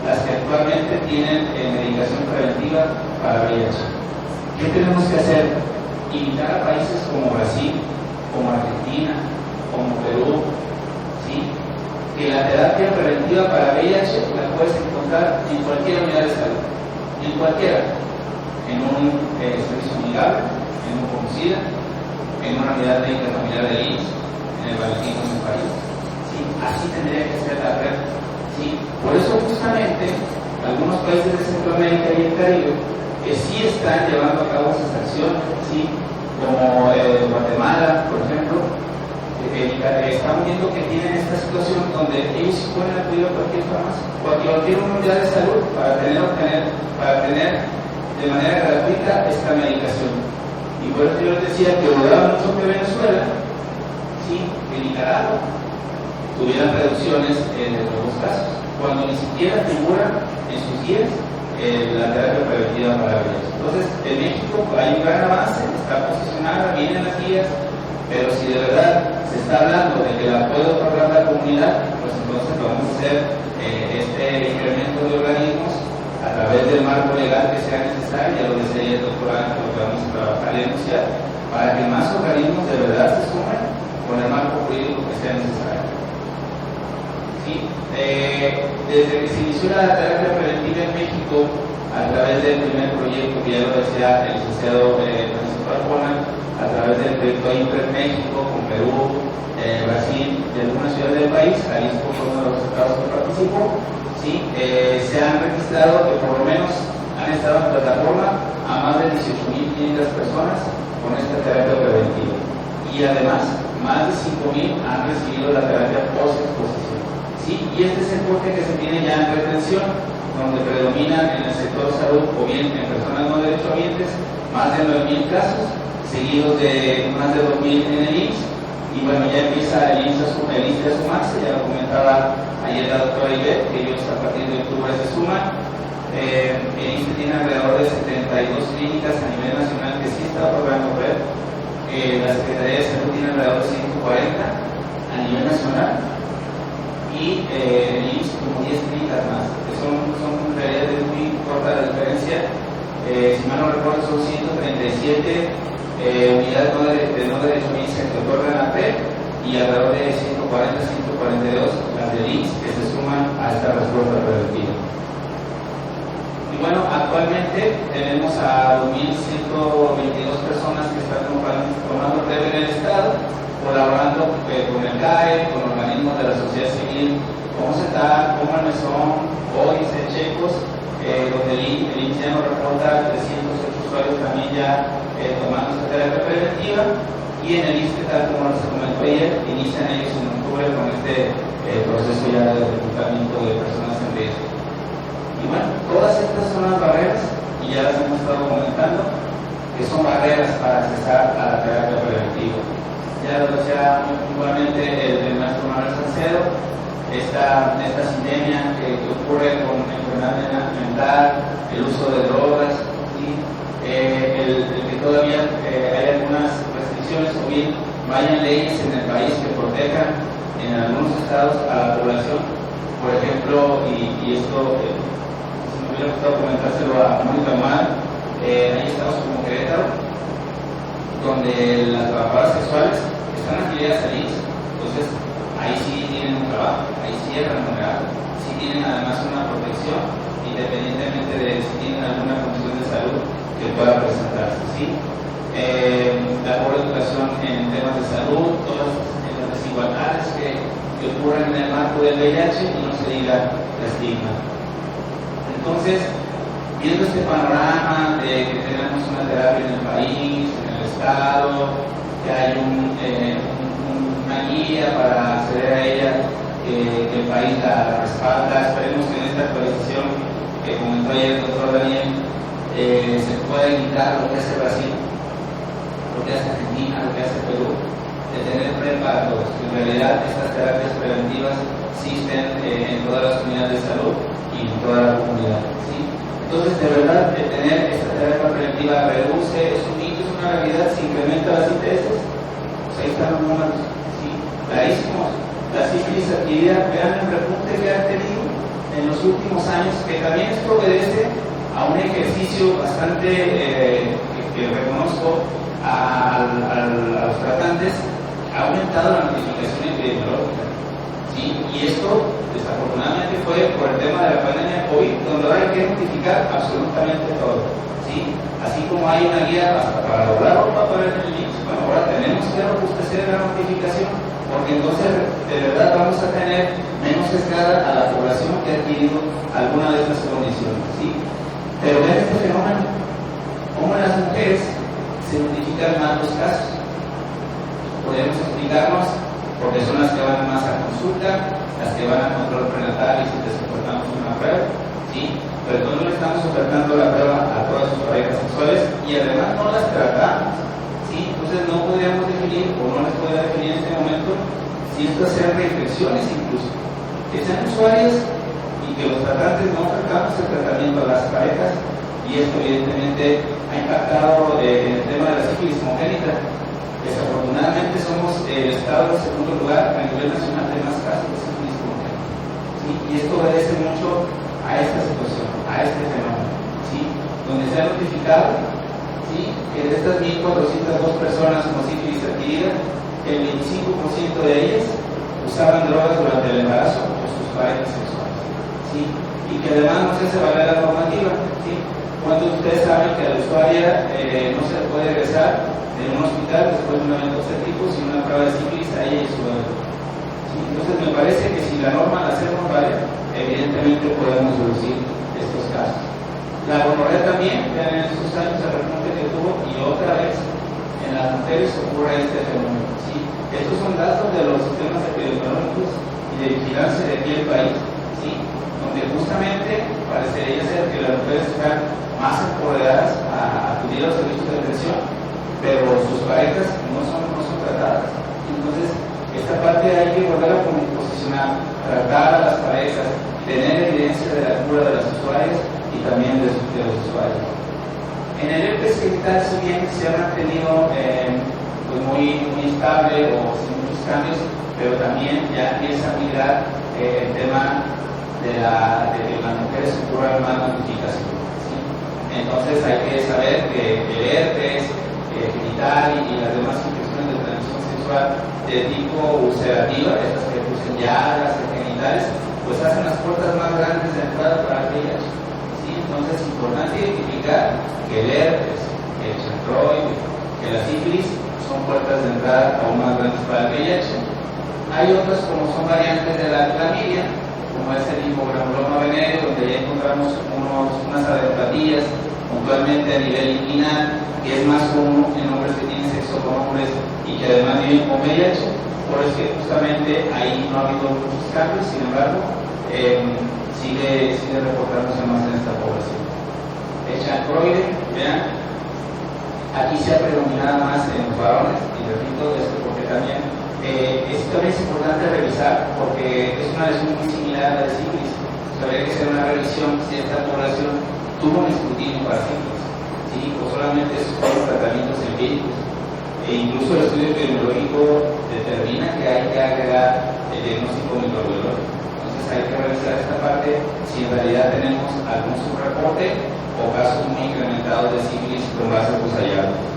las que actualmente tienen medicación preventiva para VIH. ¿Qué tenemos que hacer? Invitar a países como Brasil, como Argentina, como Perú, ¿sí? Que la terapia preventiva para VIH la puedes encontrar en cualquier unidad de salud, en cualquiera, en un servicio amigable, en un homicida, en una unidad médica familiar de IMSS, en el Valentín en el país. ¿Sí? Así tendría que ser la red. ¿Sí? Por eso justamente algunos países de Centroamérica y el Caribe que sí están llevando a cabo esas acciones, ¿sí? Como Guatemala, por ejemplo, estamos viendo que tienen esta situación donde ellos sí pueden acudir a cualquier farmacia, cualquier unidad de salud para tener de manera gratuita esta medicación. Y por eso yo les decía que dudaba mucho que Venezuela, sí, que Nicaragua tuvieran reducciones en nuevos casos, cuando ni siquiera figuran en sus guías la terapia preventiva para VIH. Entonces, en México hay un gran avance, está posicionada, vienen las guías, Pero si de verdad se está hablando de que la puede otorgar la comunidad, pues entonces vamos a hacer este incremento de organismos a través del marco legal que sea necesario. Ya lo decía el doctor Ángel, lo que vamos a trabajar y anunciar, para que más organismos de verdad se sumen con el marco jurídico que sea necesario. ¿Sí? Desde que se inició la terapia preventiva en México, a través del primer proyecto que ya lo decía el licenciado Francisco Arjona, a través del proyecto IMPRED México, con Perú, Brasil y algunas ciudades del país, Jalisco fue uno de los estados que participó, ¿sí? Se han registrado que por lo menos han estado en plataforma a más de 18.500 personas con esta terapia preventiva. Y además, más de 5.000 han recibido la terapia post-exposición. ¿Sí? Y este es el enfoque que se tiene ya en retención, donde predominan en el sector salud o bien en personas no derechohabientes más de 9.000 casos, seguidos de más de 2.000 en el IMSS. Y bueno, ya empieza el IMSS a sumarse, ya lo comentaba ayer la doctora Ivette, que ellos a partir de octubre se suman. El IMSS tiene alrededor de 72 clínicas a nivel nacional que sí está otorgando red. La Secretaría de Salud tiene alrededor de 140 a nivel nacional. Y el IMSS como 10 clínicas más, que son realidades muy corta la diferencia. Si mal no recuerdo, son 137 unidades de no derechohabientes que otorgan a PREP y alrededor de 140, 142 las del IMSS que se suman a esta respuesta preventiva. Y bueno, actualmente tenemos a 2.122 personas que están tomando PREP en el Estado, colaborando con el CAE, con organismos de la sociedad civil, como CETAR, como el MESON, OICE, Checos, donde el IMSS ya nos reporta 308 usuarios también ya tomando esta terapia preventiva, y en el ISSSTE, tal como les comentó ayer, inician ellos en octubre con este proceso ya de reclutamiento de personas en riesgo. Y bueno, todas estas son las barreras, y ya las hemos estado comentando, que son barreras para accesar a la terapia preventiva. Ya lo decía muy puntualmente el maestro Manuel Salcedo, esta sindemia que ocurre con enfermedad mental, el uso de drogas, ¿sí? El que todavía hay algunas restricciones o bien vayan leyes en el país que protejan en algunos estados a la población. Por ejemplo, y esto, si me hubiera gustado comentárselo a Mónica Omar, hay estados como Querétaro, donde las trabajadoras sexuales están afiliadas al IMSS, entonces ahí sí tienen un trabajo, ahí sí es remunerado, sí tienen además una protección, independientemente de si tienen alguna condición de salud que pueda presentarse, ¿sí? La pobre educación en temas de salud, todas las desigualdades que ocurren en el marco del VIH y no se diga el estigma. Entonces, viendo este panorama de que tenemos una terapia en el país, en el Estado, que hay una guía para acceder a ella, que el país la respalda, esperemos que en esta actualización que comentó ayer el doctor Daniel se pueda indicar lo que hace Brasil, lo que hace Argentina, lo que hace Perú, de tener PREP para todos. En realidad estas terapias preventivas existen en todas las unidades de salud y en toda la comunidad, ¿sí? Entonces, de verdad, tener esta terapia preventiva reduce, es un mito, es una realidad, se incrementa las ITS, pues ahí están los números, ¿sí? Clarísimos. La sífilis adquirida, vean el repunte que han tenido en los últimos años, que también esto obedece a un ejercicio bastante que reconozco a los tratantes, ha aumentado la notificación epidemiológica, ¿sí? Y esto desafortunadamente fue por el tema de la pandemia COVID, donde ahora hay que notificar absolutamente todo, ¿sí? Así como hay una guía hasta para doblar ropa para el IMSS, bueno, ahora tenemos que robustecer la notificación, porque entonces de verdad vamos a tener menos sesgada a la población que ha adquirido alguna de estas condiciones, ¿sí? Pero vean este fenómeno, cómo en las mujeres se notifican más los casos. Podemos explicarnos porque son las que van más a consulta, las que van a control prenatal y si les ofertamos una prueba, ¿sí? Pero no le estamos ofertando la prueba a todas sus parejas sexuales y además no las tratamos, ¿sí? Entonces no podríamos definir o no les podría definir en este momento si estas sean reinfecciones incluso, que sean usuarias y que los tratantes no ofertamos el tratamiento a las parejas, y esto evidentemente ha impactado en el tema de la sífilis congénita. Desafortunadamente somos el estado en segundo lugar a nivel nacional de más casos de sífilis congénita, ¿sí? Y esto obedece mucho a esta situación, a este fenómeno, ¿sí? Donde se ha notificado, ¿sí?, que de estas 1.402 personas con sífilis adquirida, el 25% de ellas usaban drogas durante el embarazo o sus parejas sexuales, ¿sí? Y que además no se hace valer la normativa, ¿sí? Cuando ustedes saben que a la usuaria no se le puede regresar en un hospital después de un evento obstétrico sin una prueba de sífilis a ella y su bebé, ¿sí? Entonces me parece que si la norma la hacemos valer, evidentemente podemos reducir estos casos. La gonorrea también, vean en estos años el repunte que tuvo, y otra vez en las mujeres ocurre este fenómeno, ¿sí? Estos son datos de los sistemas epidemiológicos y de vigilancia de aquí del país, ¿sí?, donde justamente parecería ser que las mujeres están más empoderadas a acudir a los servicios de atención, pero sus parejas no son tratadas. Entonces, esta parte hay que volver a posicionar, tratar a las parejas, tener evidencia de la cura de las usuarias y también de los usuarios. En el herpes genital, si bien se ha mantenido pues muy estable o sin muchos cambios, pero también ya empieza a migrar el tema de que las mujeres ocurran más notificación, ¿sí? Entonces hay que saber que el herpes genital y las demás infecciones de transmisión sexual de tipo ulcerativa, estas que producen llagas genitales, pues hacen las puertas más grandes de entrada para el VIH, ¿sí? Entonces es importante identificar que el herpes, el chancroide, que la sífilis son puertas de entrada aún más grandes para el VIH. Hay otras como son variantes de la clamidia, como es el hipogramuloma venéreo, donde ya encontramos unas adenopatías puntualmente a nivel inguinal, que es más común en hombres que tienen sexo con hombres y que además viven con VIH. Por eso que justamente ahí no ha habido muchos cambios, sin embargo, sigue reportándose más en esta población. El chancroide, vean, aquí se ha predominado más en los varones, y repito esto porque también esto es importante revisar, porque es una lesión muy similar a la de sífilis. Habría que hacer una revisión si esta población tuvo un escrutinio para sífilis, ¿sí?, o solamente esos fueron tratamientos empíricos. E incluso el estudio epidemiológico determina que hay que agregar el diagnóstico microbiológico. Entonces hay que revisar esta parte si en realidad tenemos algún subreporte o casos muy incrementados de sífilis con base a los hallazgos.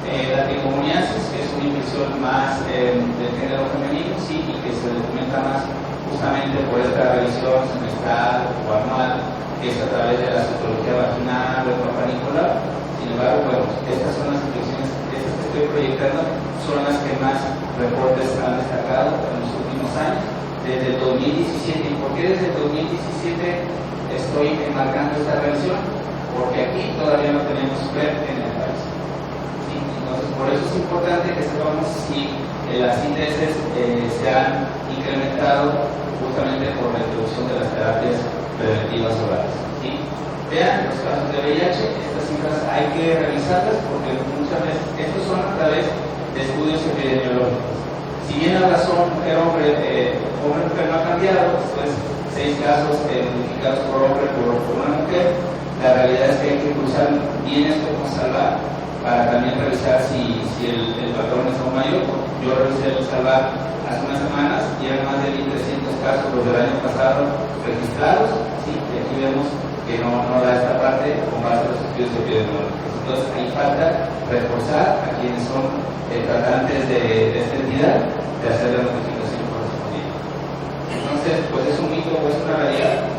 La tricomoniasis, que es una infección más del género femenino, sí, y que se documenta más justamente por esta revisión semestral o anual, que es a través de la citología vaginal o papanícola. Sin embargo, bueno, estas son las infecciones, estas que estoy proyectando, son las que más reportes han destacado en los últimos años, desde el 2017. ¿Y por qué desde el 2017 estoy enmarcando esta revisión? Porque aquí todavía no tenemos PrEP en el país. ¿Sí? Entonces, por eso es importante que sepamos si las ITS se han incrementado justamente por la introducción de las terapias preventivas orales. ¿Sí? Vean los casos de VIH, estas cifras hay que revisarlas porque muchas veces estos son a través de estudios epidemiológicos. Si bien la razón mujer-hombre no ha cambiado, después 6 casos notificados por hombre por una mujer, la realidad es que hay que cruzar bien esto con salvar para también revisar si el patrón es aún mayor. Yo revisé el salvar hace unas semanas y eran más de 1.300 casos los del año pasado registrados, ¿sí? Y aquí vemos que no da esta parte con base a los estudios epidemiológicos. Entonces ahí falta reforzar a quienes son tratantes de esta entidad de hacer la notificación correspondiente. Entonces, pues es un mito o es una realidad.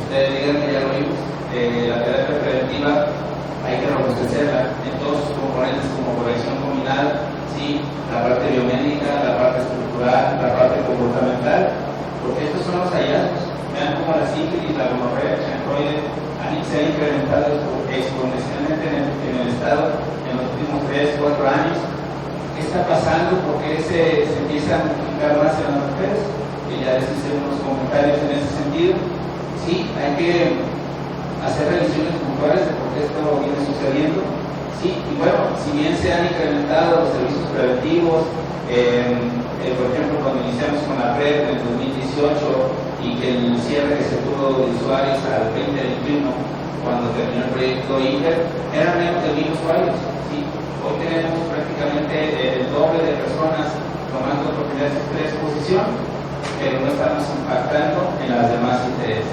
Ustedes digan que ya lo vimos. La terapia preventiva hay que robustecerla en todos sus componentes como corrección combinada, ¿sí?, la parte biomédica, la parte estructural, la parte comportamental, porque estos son los hallazgos. Vean cómo la sífilis, la gonorrea, el chancroide se han incrementado exponencialmente en el estado en los últimos 3-4 años. ¿Qué está pasando? ¿Por qué se empieza a multiplicar más en las mujeres? Que ya les hice unos comentarios en ese sentido. Sí, hay que hacer revisiones puntuales de por qué esto viene sucediendo. Sí, y bueno, si bien se han incrementado los servicios preventivos, por ejemplo, cuando iniciamos con la PrEP en el 2018 y que el cierre que se tuvo de usuarios al 2021, cuando terminó el proyecto INTER, eran menos de 1000 usuarios. ¿Sí? Hoy tenemos prácticamente el doble de personas tomando propiedades de exposición, pero no estamos impactando en las demás ITS.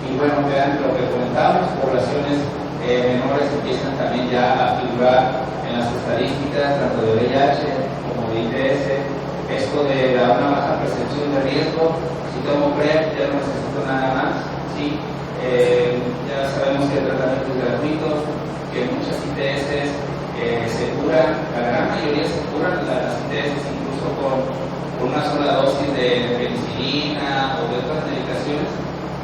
Y bueno, vean lo que comentábamos, poblaciones menores empiezan también ya a figurar en las estadísticas, tanto de VIH como de ITS. Esto de una baja percepción de riesgo, si tomo PrEP ya no necesito nada más, ¿sí? Ya sabemos que el tratamiento es gratuito, que muchas ITS se curan, la gran mayoría se curan las ITS incluso con una sola dosis de penicilina o de otras medicaciones,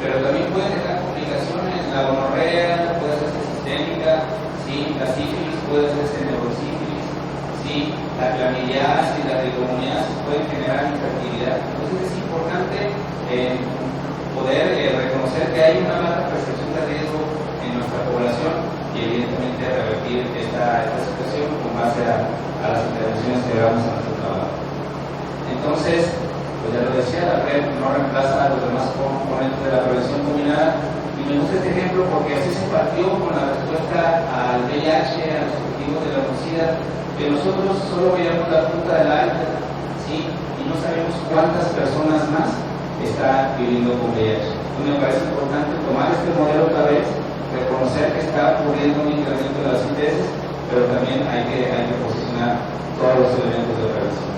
pero también pueden dejar complicaciones. La gonorrea puede ser sistémica, ¿sí? La sífilis puede ser neurosífilis, ¿sí? La clamidiasis y la tricomoniasis pueden generar infertilidad. Entonces es importante poder reconocer que hay una baja percepción de riesgo en nuestra población y evidentemente revertir esta situación con base a las intervenciones que hagamos en nuestro trabajo. Entonces, pues ya lo decía, la PrEP no reemplaza a los demás componentes de la prevención combinada. Y me gusta este ejemplo porque así se partió con la respuesta al VIH, a los objetivos de la SIDA, que nosotros solo veíamos la punta del iceberg, ¿sí? Y no sabemos cuántas personas más están viviendo con VIH. Entonces me parece importante tomar este modelo otra vez, reconocer que está ocurriendo un incremento de las ITS, pero también hay que posicionar todos los elementos de prevención.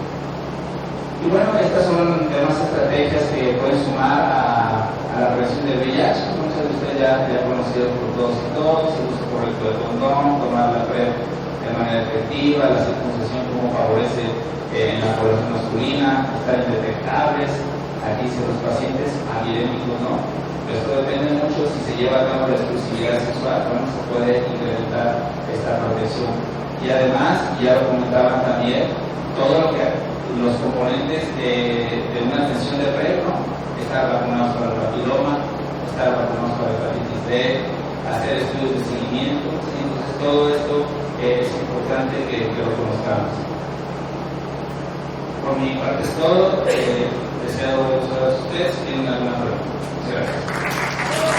Y bueno, estas son demás estrategias que pueden sumar a la prevención del VIH. Muchos de ustedes ya conocidos por todos y todos, el uso correcto del condón, tomar la PrEP de manera efectiva, la circuncisión como favorece en la población masculina, estar indetectables. Aquí si los pacientes amirémicos no, pero esto depende mucho si se lleva a cabo la exclusividad sexual, bueno, se puede incrementar esta protección. Y además, ya lo comentaban también, todo lo que los componentes de una atención de PrEP, ¿no? Estar vacunados para el papiloma, estar vacunados para la hepatitis D, hacer estudios de seguimiento, ¿sí? Entonces todo esto es importante que lo conozcamos. Por mi parte es todo. Deseo a ustedes si tienen alguna pregunta. Muchas gracias.